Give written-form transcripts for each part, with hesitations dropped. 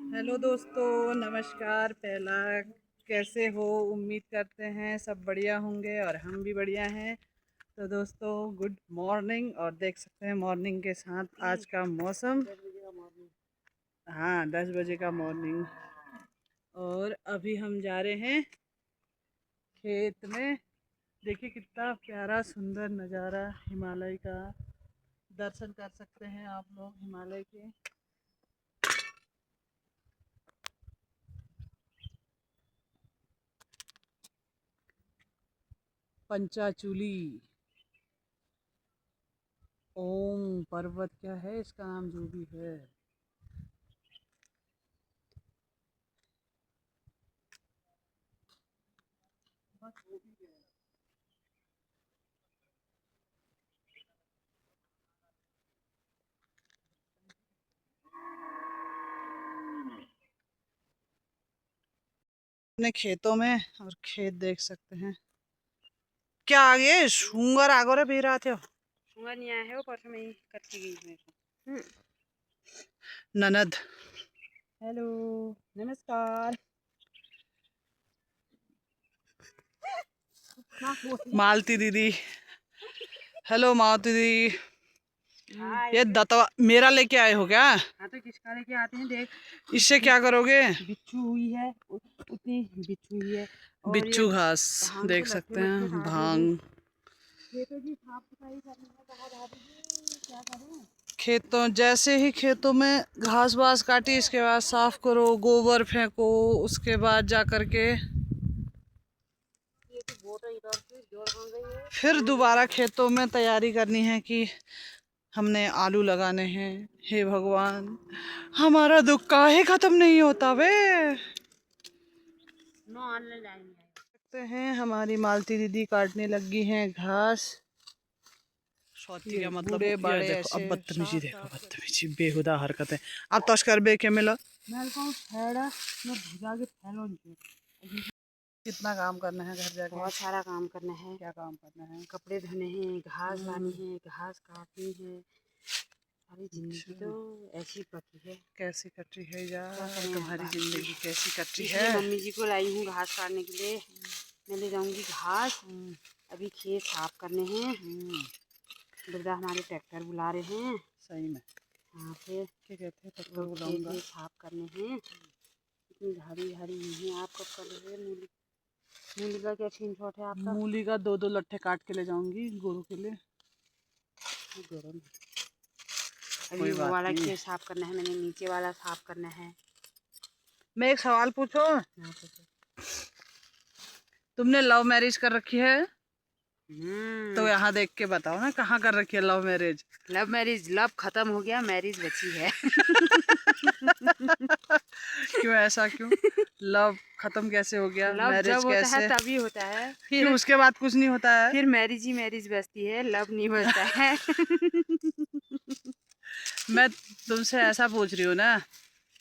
Hello दोस्तों, नमस्कार। पहला कैसे हो? उम्मीद करते हैं सब बढ़िया होंगे और हम भी बढ़िया हैं। तो दोस्तों, गुड मॉर्निंग। और देख सकते हैं मॉर्निंग के साथ आज का मौसम। हाँ, 10 बजे का मॉर्निंग। और अभी हम जा रहे हैं खेत में। देखिए कितना प्यारा सुंदर नज़ारा हिमालय का। दर्शन कर सकते हैं आप लोग हिमालय के। पंचाचूली ओम पर्वत, क्या है इसका नाम, जो भी है। अपने खेतों में, और खेत देख सकते हैं। क्या आगे शुंगर आगो रे पी रहा थे। शुंगर नहीं आया है, वो परसों में ही कट गई मेरे को। ननद हेलो, नमस्कार। मालती दीदी। हेलो मालती दीदी। हाय। ये दतवा मेरा लेके आए हो क्या? हाँ तो किसका लेके आते हैं, देख। इससे क्या करोगे? बिच्छू हुई है, उतनी बिच्छू हुई है। और ये बिच्छू घास भांग के देख लट्ठे सकते लट्ठे हैं, डाल रही हूँ। भांग। खेतों की साफ सफाई करनी है, कहा दादी जी क्या करूँ। खेतों जैसे ही खेतों में घास वास काटी, इसके बाद साफ करो, गोबर फेंको, उसके बाद जा करके ये तो बोट इधर से जोर बन गई है। फिर दोबारा खेतों में तैयारी करनी है कि हमने आलू लगाने हैं। हे भगवान, हमारा दुख काहे खत्म नहीं होता वे। नो ऑनलाइन लाइन है। देखते हैं हमारी मालती दीदी काटने लगी हैं घास। सौती का मतलब बूढ़े ये बड़े देखो, अब ऐसे बदतमीजी साफ देखो, साफ बदतमीजी बेहुदा हरकतें। अब तस्कर बे के मिलो। मैं कहूँ फैड़ा मैं भुजा के फैलो नहीं। कितना काम करना है घर जाके? बहुत सारा काम करना है। क्या काम करना है? कपड़े धोने हैं, घास लानी है, घास काटनी है। सारी जिंदगी तो ऐसी कटी है। कैसी कट रही है क्या यार करें अब तुम्हारी बात की। जिंदगी, कैसी कट रही इसलिए है? मम्मी जी को लाई हूँ घास काटने के लिए। मैं ले जाऊंगी घास। अभी खेत साफ करने हैं। बुढ़ा हमारे ट्रैक्टर बुला रहे हैं। सही में? हाँ, फिर क्या कहते हैं, ट्रैक्टर वो खेत बुलाऊंगा। में साफ करने हैं। इतनी हरी हरी नहीं है। आप कब कर रहे हैं मूली? मूली का क्या छीन छोट है आपका? मूली का 2-2 लट्ठे काट के ले जाऊंगी गोरू के लिए। गरम। अभी कोई वो बात वाला नहीं। खेत साफ करना है, मैंने नीचे वाला साफ करना है। मैं एक सवाल पूछो, यहाँ पे तुमने लव मैरिज कर रखी है? तो तो यहाँ देख के बताओ ना, कहाँ कर रखी है love marriage? Love marriage, love खत्म हो गया, मैरिज बची है। क्यों, ऐसा क्यों? लव खत्म कैसे हो गया, लव मैरिज जब होता है कैसे? तभी होता है, क्यों, फिर उसके बाद कुछ नहीं होता है? फिर मैरिज ही मैरिज बचती है, लव नहीं बचता है। मैं तुमसे ऐसा पूछ रही हूँ ना,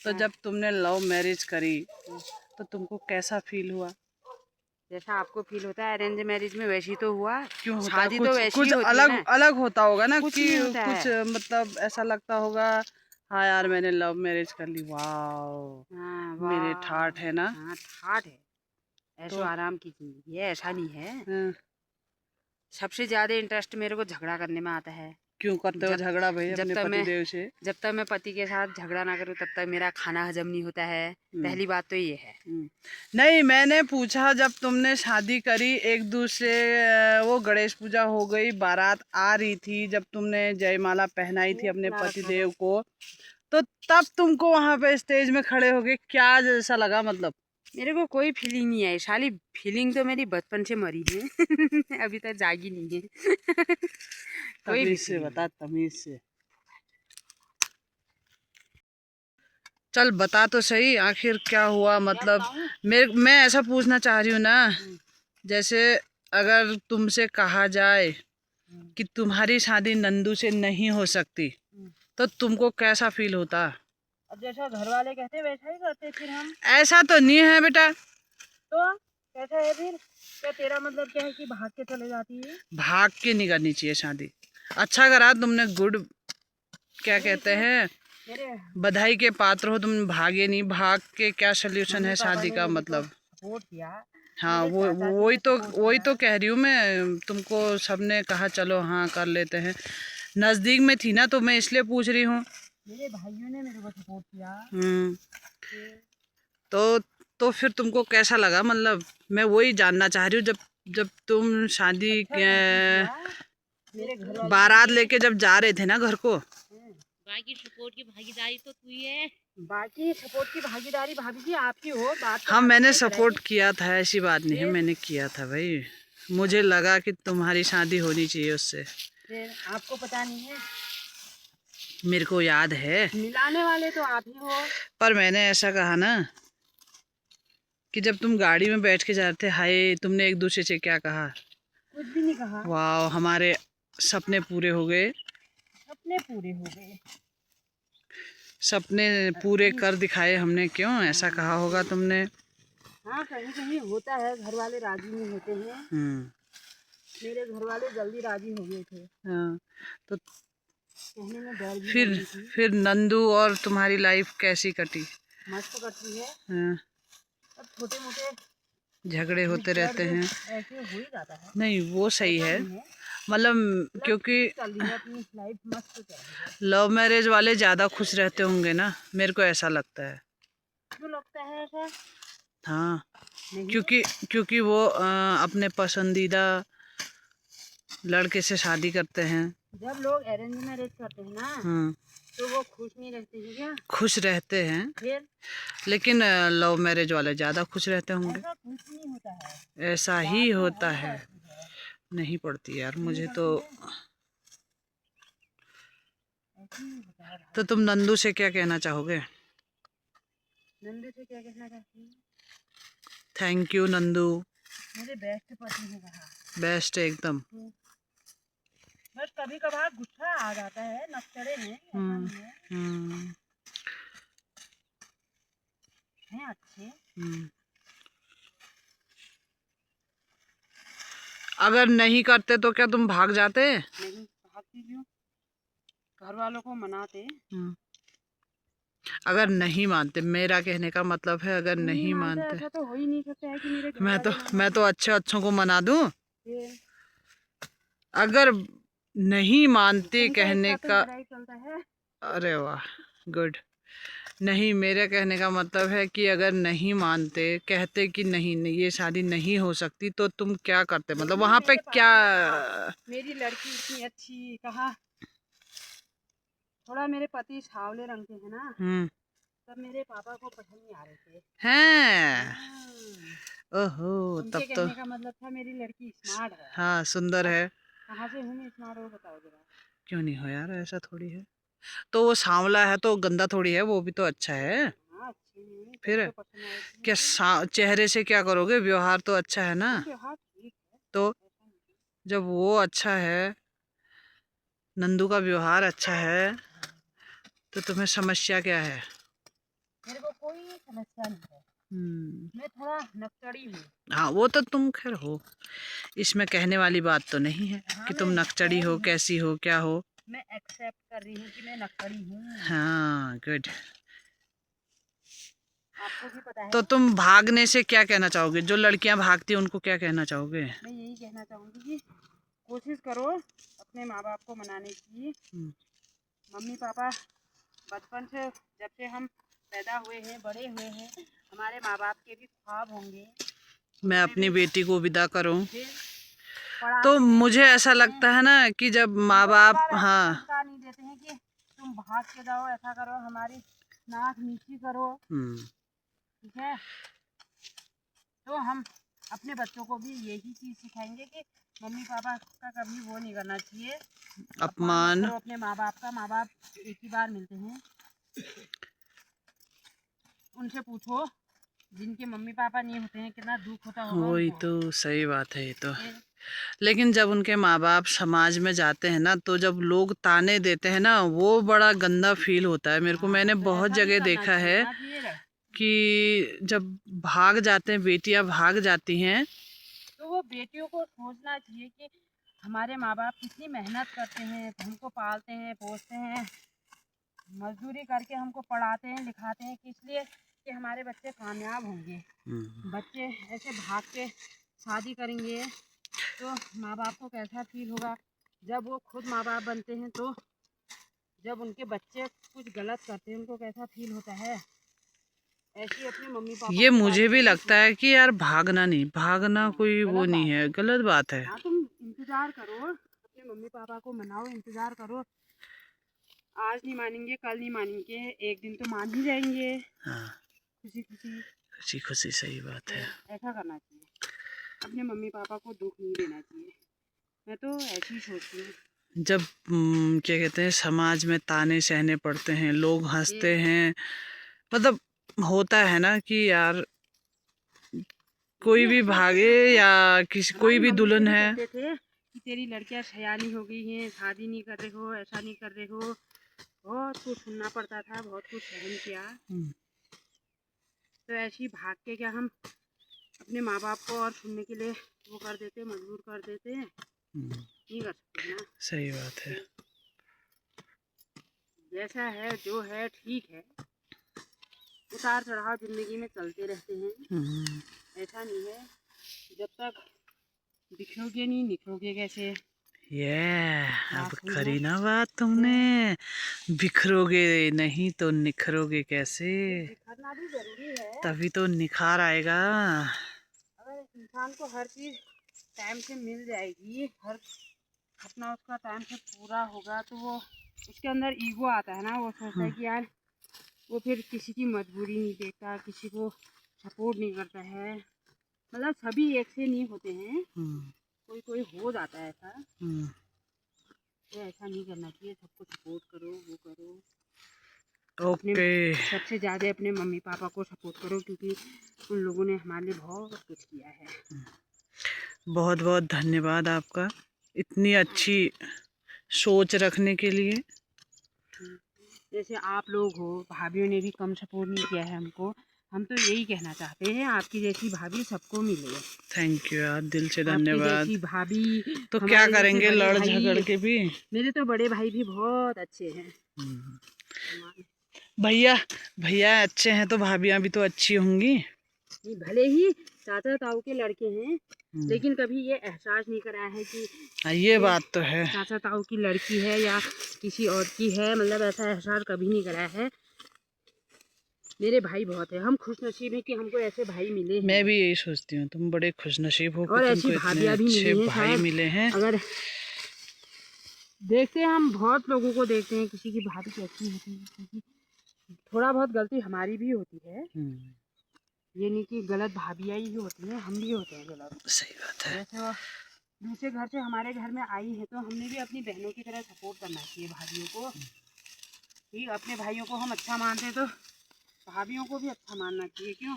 तो हाँ, जब तुमने लव मैरिज करी तो तुमको कैसा फील हुआ? जैसा आपको फील होता है अरेंज मैरिज में, वैसी तो हुआ। क्यों होता है? शादी तो कुछ वैसी ही कुछ होती है अलग ना। अलग होता होगा ना कुछ कि नहीं होता कुछ, है। मतलब ऐसा लगता होगा, हाँ यार मैंने लव मैरिज कर ली, हाँ वाह मेरे ठाठ है ना। वाह, हाँ ठाठ है। ऐशो तो आराम की जिंदगी है, ऐसा नहीं है। हाँ, सबसे ज्यादा इंटरेस्ट मेरे को झगड़ा करने में आता है। क्यों करते हो जब झगड़ा भाई जब अपने तक पति मैं देव से? जब तक मैं पति के साथ झगड़ा ना करूं, तब तक मेरा खाना हजम नहीं होता है। पहली बात तो ये है। नहीं, मैंने पूछा जब तुमने शादी करी एक दूसरे, वो गणेश पूजा हो गई, बारात आ रही थी, जब तुमने जयमाला पहनाई थी अपने पति देव को, तो तब तुमको वहां पे स्टेज में खड़े होके क्या जैसा लगा, मतलब? मेरे को कोई फीलिंग नहीं आई साली। फीलिंग तो मेरी बचपन से मरी है। अभी तक जागी नहीं है। कोई भी तमीज से फीलिंग बता, नहीं। तमीज से। चल बता तो सही, आखिर क्या हुआ, क्या मतलब बताऊं? मैं ऐसा पूछना चाह रही हूँ ना, जैसे अगर तुमसे कहा जाए कि तुम्हारी शादी नंदू से नहीं हो सकती, तो तुमको कैसा फील होता? अब जैसा घर वाले कहते वैसा ही करते फिर हम। ऐसा तो नहीं है बेटा। तो कैसा है फिर? क्या तेरा मतलब क्या है कि भाग के चले जाती है? भाग के नहीं करनी चाहिए शादी। अच्छा करा तुमने, गुड क्या कहते हैं, मेरे बधाई के पात्र हो तुम, भागे नहीं। भाग के क्या सोल्यूशन है मम्मी पापा शादी ने का मुझे तो मतलब। सपोर्ट किया। हाँ मेरे वो चाचा जी वही ने तो सपोर्ट वही किया। तो कह रही हूँ मैं तुमको। सबने कहा चलो हाँ कर लेते हैं, नज़दीक में थी ना तो मैं इसलिए पूछ रही हूँ। मेरे भाइयों ने मेरे को सपोर्ट किया। फिर तो तो फिर तुमको कैसा लगा, मतलब मैं वही जानना चाह रही हूँ। जब जब तुम शादी अच्छा महसूस हुआ। मेरे घर वालों बारात ने लेके जब जा रहे थे ना घर को, बाकी सपोर्ट की भागीदारी तो तू ही है। बाकी सपोर्ट की भागीदारी भाभी जी आपकी हो, बात तो हाँ आपकी मैंने है, सपोर्ट करेक्ट। किया था, ऐसी बात नहीं है, फिर मैंने किया था भाई। मुझे लगा कि तुम्हारी शादी होनी चाहिए उससे। फिर आपको पता नहीं है, मेरे को याद है, मिलाने वाले तो आप ही हो। पर मैंने ऐसा कहा ना कि जब तुम गाड़ी में बैठ के जा रहे थे, हाय तुमने एक दूसरे से क्या कहा। कुछ भी नहीं कहा। वाह हमारे सपने पूरे हो गए। सपने पूरे हो गए। सपने पूरे कर दिखाए हमने, क्यों ऐसा कहा होगा तुमने। हाँ कहीं कहीं होता है, घर वाले राजी नहीं होते हैं। मेरे घर वाले जल्दी राजी हो गए थे। हाँ, तो कहने में डर भी लग फिर रही थी। फिर नंदू और तुम्हारी लाइफ कैसी कटी। मस्त कटती है। हाँ, अब छोटे मोटे झगड़े होते रहते हैं। ऐसे हो ही जाता है। नहीं वो सही ऐसा है, नहीं है। मतलब क्योंकि चल रही है अपनी लाइफ, मस्त चल रही है। लव मैरिज वाले ज़्यादा खुश रहते होंगे ना, मेरे को ऐसा लगता है। क्यों लगता है ऐसा? हाँ नहीं। क्योंकि वो अपने पसंदीदा लड़के से शादी करते हैं। जब लोग अरेंज मैरिज करते हैं ना, तो वो खुश नहीं रहते हैं क्या? खुश रहते हैं, फिर लेकिन लव मैरिज वाले ज़्यादा खुश रहते होंगे। ऐसा कुछ नहीं होता है। ऐसा ही होता है। नहीं पड़ती यार मुझे तो। ऐसे ही होता है तो भाई। तुम नंदू से क्या कहना चाहोगे। नंदू से क्या कहना चाहती है? थैंक यू नंदू, मेरे बेस्ट पति है कहा। बेस्ट एकदम। बस कभी कभार गुस्सा आ जाता है, नक्सरे हैं, ऐसा नहीं है। हैं अच्छे। अगर नहीं करते तो क्या तुम भाग जाते। नहीं भागती क्यों, घर वालों को मनाते। अगर नहीं मानते, मेरा कहने का मतलब है अगर नहीं मानते। ऐसा तो हो ही नहीं सकता है कि मेरे घर मैं तो वाले मैं तो अच्छे अच्छों को मना दूं। फिर अगर नहीं मानते उनका कहने इतना तो का, लड़ाई चलता है। अरे वाह गुड। नहीं मेरे कहने का मतलब है कि अगर नहीं मानते, कहते कि नहीं, नहीं ये शादी नहीं हो सकती, तो तुम क्या करते, मतलब वहां पे क्या। मेरी लड़की इतनी अच्छी कहा। थोड़ा मेरे पति सांवले रंग के है ना, तब मेरे पापा को पसंद नहीं आ रहे थे। हैं। हाँ। ओहो उनके तब तो कहने का मतलब था मेरी लड़की स्मार्ट है। हाँ सुंदर है। कहाँ से हूँ मैं स्मार्ट, वो बताओ जरा। क्यों नहीं हो यार, ऐसा थोड़ी है। तो वो सांवला है तो गंदा थोड़ी है, वो भी तो अच्छा है। हाँ अच्छी है, तभी फिर तो पसंद आई थी क्या मुझे। चेहरे से क्या करोगे, व्यवहार तो अच्छा है ना। हाँ ठीक है, तो ऐसा नहीं है। जब वो अच्छा है, नंदू का व्यवहार अच्छा है, तो तुम्हें समस्या क्या है। मेरे को कोई समस्या नहीं है। मैं थोड़ा नकचड़ी हूँ। हाँ वो तो तुम खैर हो, इसमें कहने वाली बात तो नहीं है हाँ, कि तुम नकचड़ी हो, कैसी हो, क्या हो। मैं एक्सेप्ट कर रही हूँ कि मैं नकचड़ी हूँ। हाँ गुड। आपको भी पता है। तो तुम भागने से क्या कहना चाहोगे, जो लड़कियां भागती हैं उनको क्या कहना चाहोगे। मैं यही कहना चाहूँगी कि कोशिश करो अपने माँ बाप को मनाने की। मम्मी पापा बचपन से, जब से हम पैदा हुए हैं, बड़े हुए हैं, हमारे माँ बाप के भी ख्वाब होंगे। मैं अपनी बेटी को विदा करूं, फिर तो मुझे ऐसा लगता है ना कि जब माँ बाप, हाँ संस्कार नहीं देते हैं कि तुम भाग के जाओ, ऐसा करो, हमारी नाक नीची करो। ठीक है, तो हम अपने बच्चों को भी यही चीज़ सिखाएंगे कि मम्मी पापा का कभी वो नहीं करना चाहिए, अपमान करो अपने माँ बाप का। माँ बाप एक ही बार मिलते हैं। उनसे पूछो जिनके मम्मी पापा नहीं होते हैं, कितना दुख होता होगा वही उनको। तो सही बात है ये तो। लेकिन जब उनके माँ बाप समाज में जाते हैं ना, तो जब लोग ताने देते हैं ना, वो बड़ा गंदा फील होता है मेरे को। मैंने तो बहुत ऐसा नहीं जगह करना देखा चाहिए है ना कि जब भाग जाते हैं, बेटियां भाग जाती हैं, तो वो बेटियों को सोचना चाहिए कि हमारे माँ बाप कितनी मेहनत करते हैं, हमको पालते हैं, पोसते हैं, मजदूरी करके हमको पढ़ाते हैं लिखाते हैं किस लिए कि हमारे बच्चे कामयाब होंगे। बच्चे ऐसे भाग के शादी करेंगे तो माँ बाप को कैसा फील होगा जब वो खुद माँ बाप बनते हैं, तो जब उनके बच्चे कुछ गलत करते हैं उनको कैसा फील होता है। ऐसे अपने मम्मी पापा ये मुझे भी लगता है कि यार भागना कोई वो नहीं है, गलत बात है। हाँ, तुम इंतजार करो, अपने मम्मी पापा को मनाओ, इंतजार करो। आज नहीं मानेंगे, कल नहीं मानेंगे, एक दिन तो मान ही जाएंगे। हाँ, खुशी खुशी खुशी खुशी, सही बात है। ऐसा करना चाहिए, अपने मम्मी पापा को दुख नहीं देना चाहिए। मैं तो ऐसी ही सोचती हूँ। जब क्या कहते हैं, समाज में ताने सहने पड़ते हैं, लोग हंसते हैं, मतलब होता है ना कि यार कोई भी भागे या किसी कोई भी दुल्हन है। कहते थे कि तेरी लड़कियां सयानी हो गई हैं, शादी नहीं कर रहे हो, ऐसा नहीं कर रहे हो। बहुत कुछ सुनना पड़ता था, बहुत कुछ सहन किया। तो ऐसी भाग के क्या हम अपने माँ बाप को और सुनने के लिए वो कर देते, मजबूर कर देते हैं। नहीं कर सकते ना। सही बात है। जैसा है जो है ठीक है, उतार चढ़ाव जिंदगी में चलते रहते हैं। ऐसा नहीं है, जब तक दिखोगे नहीं निखरोगे कैसे। अब करी ना बात तुमने, बिखरोगे नहीं तो निखरोगे कैसे। बिखरना भी जरूरी है, तभी तो निखार आएगा। अगर इंसान को हर चीज टाइम से मिल जाएगी, हर अपना उसका टाइम से पूरा होगा, तो वो उसके अंदर ईगो आता है ना, वो सोचता है कि यार वो फिर किसी की मजबूरी नहीं देखता, किसी को सपोर्ट नहीं करता है। मतलब सभी एक से नहीं होते हैं, कोई कोई हो जाता है ऐसा। तो ऐसा नहीं करना चाहिए, सबको सपोर्ट करो, वो करो। ओके। सबसे ज़्यादा अपने मम्मी पापा को सपोर्ट करो, क्योंकि उन लोगों ने हमारे लिए बहुत कुछ किया है। बहुत बहुत धन्यवाद आपका, इतनी अच्छी सोच रखने के लिए। जैसे आप लोग हो, भाभीयों ने भी कम सपोर्ट नहीं किया है हमको। हम तो यही कहना चाहते हैं, आपकी जैसी भाभी सबको मिले। थैंक यू यार, दिल से आपकी धन्यवाद। जैसी भाभी तो क्या करेंगे, लड़ झगड़ के भी। मेरे तो बड़े भाई भी बहुत अच्छे हैं। भैया भैया अच्छे हैं तो भाभियां भी तो अच्छी होंगी। भले ही चाचा ताऊ के लड़के हैं, लेकिन कभी ये एहसास नहीं कराया है कि ये बात तो है, चाचा ताऊ की लड़की है या किसी और की है। मतलब ऐसा एहसास कभी नहीं कराया है। मेरे भाई बहुत है, हम खुश नसीब हैं कि हमको ऐसे भाई मिले हैं। मैं भी यही सोचती हूँ, तुम बड़े खुश नसीब हो और कि ऐसी तुमको इतने भी अच्छे मिली हैं। भाई मिले हैं। अगर देखते हैं, हम बहुत लोगों को देखते हैं, किसी की भाभी कैसी होती है, किसी थोड़ा बहुत गलती हमारी भी होती है। ये नहीं कि गलत भाभियाँ ही होती हैं, हम भी होते हैं गलत। सही बात है। जैसे वो दूसरे घर से हमारे घर में आई है, तो हमने भी अपनी बहनों की तरह सपोर्ट करना चाहिए भाभियों को। ठीक, अपने भाइयों को हम अच्छा मानते हैं तो भाभियों को भी अच्छा मानना चाहिए, क्यों।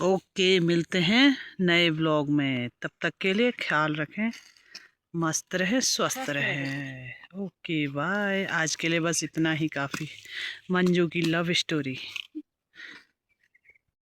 ओके, मिलते हैं नए ब्लॉग में, तब तक के लिए ख्याल रखें, मस्त रहे, स्वस्थ रहे। ओके बाय, आज के लिए बस इतना ही काफ़ी। मंजू की लव स्टोरी।